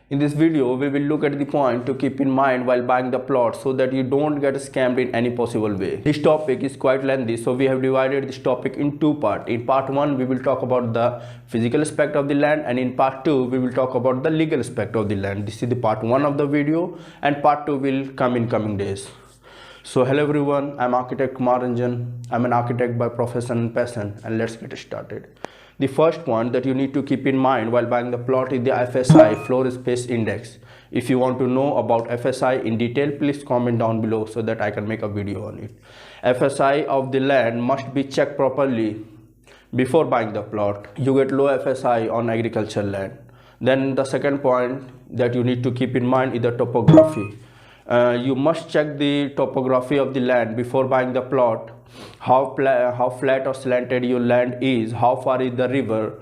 In this video, we will look at the point to keep in mind while buying the plot so that you don't get scammed in any possible way. This topic is quite lengthy, so we have divided this topic in two parts. In part 1, we will talk about the physical aspect of the land, and in part 2, we will talk about the legal aspect of the land. This is the part 1 of the video, and part 2 will come in coming days. So hello everyone, I'm architect Kumar Ranjan. I'm an architect by profession and passion, and let's get started. The first point that you need to keep in mind while buying the plot is the F.S.I, floor space index. If you want to know about F.S.I in detail, please comment down below so that I can make a video on it. F.S.I of the land must be checked properly before buying the plot. You get low F.S.I on agricultural land. Then the second point that you need to keep in mind is the topography. You must check the topography of the land before buying the plot. How flat or slanted your land is, how far is the river,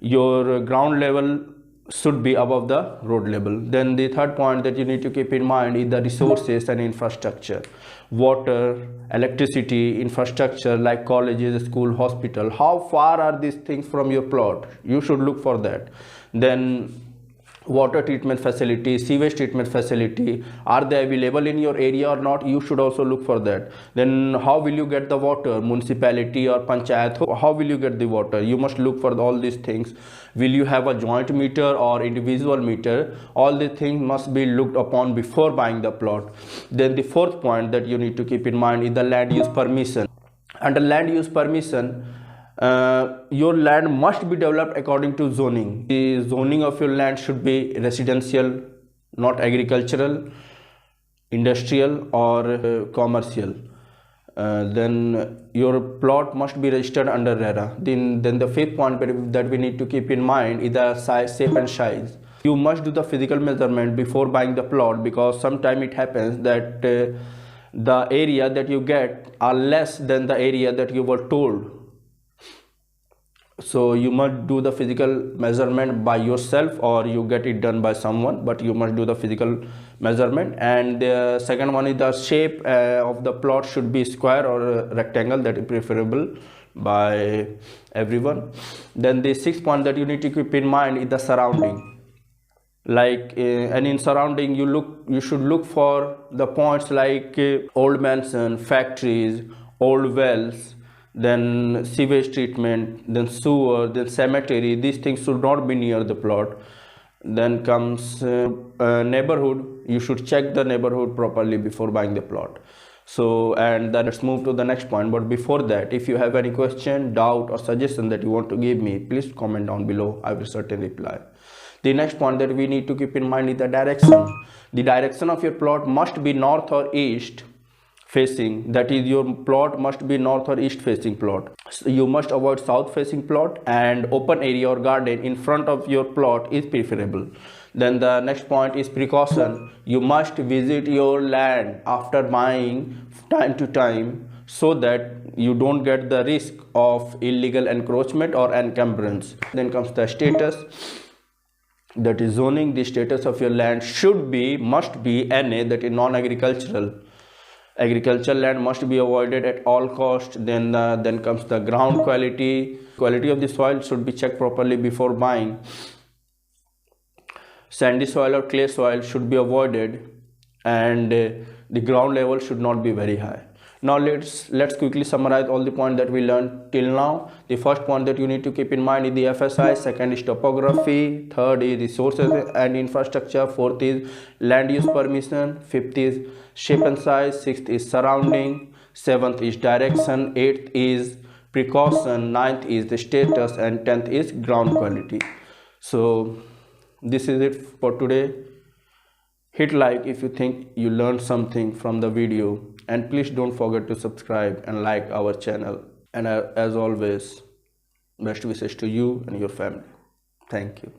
your ground level should be above the road level. Then the third point that you need to keep in mind is the resources and infrastructure. Water, electricity, infrastructure like colleges, school, hospital. How far are these things from your plot? You should look for that. Then water treatment facility, sewage treatment facility, are they available in your area or not? You should also look for that. Then how will you get the water? Municipality or panchayat, how will you get the water? You must look for all these things. Will you have a joint meter or individual meter? All these things must be looked upon before buying the plot. Then the fourth point that you need to keep in mind is the land use permission. Under land use permission, your land must be developed according to zoning. The zoning of your land should be residential, not agricultural, industrial or commercial. Then your plot must be registered under RERA. Then the fifth point that we need to keep in mind is the size, shape and size. You must do the physical measurement before buying the plot, because sometimes it happens that the area that you get are less than the area that you were told. So you must do the physical measurement by yourself, or you get it done by someone, but you must do the physical measurement. And the second one is the shape of the plot should be square or rectangle, that is preferable by everyone. Then the sixth point that you need to keep in mind is the surrounding. And in surrounding, you should look for the points like old mansion, factories, old wells, then sewage treatment, then sewer, then cemetery. These things should not be near the plot. Then comes neighborhood. You should check the neighborhood properly before buying the plot. So, and then let's move to the next point. But before that, if you have any question, doubt or suggestion that you want to give me, please comment down below. I will certainly reply. The next point that we need to keep in mind is the direction. The direction of your plot must be north or east facing. That is, your plot must be north or east facing plot. So you must avoid south facing plot, and open area or garden in front of your plot is preferable. Then the next point is precaution. You must visit your land after buying time to time so that you don't get the risk of illegal encroachment or encumbrance. Then comes the status. That is zoning. The status of your land must be NA, that is non-agricultural. Agricultural land must be avoided at all costs. Then comes the ground quality. Quality of the soil should be checked properly before buying. Sandy soil or clay soil should be avoided, and the ground level should not be very high. Now let's quickly summarize all the points that we learned till now. The first point that you need to keep in mind is the F.S.I. Second is topography. Third is resources and infrastructure. Fourth is land use permission. Fifth is shape and size. Sixth is surrounding. Seventh is direction. Eighth is precaution. Ninth is the status, and 10th is ground quality. So this is it for today. Hit like if you think you learned something from the video, and please don't forget to subscribe and like our channel. And as always, best wishes to you and your family. Thank you.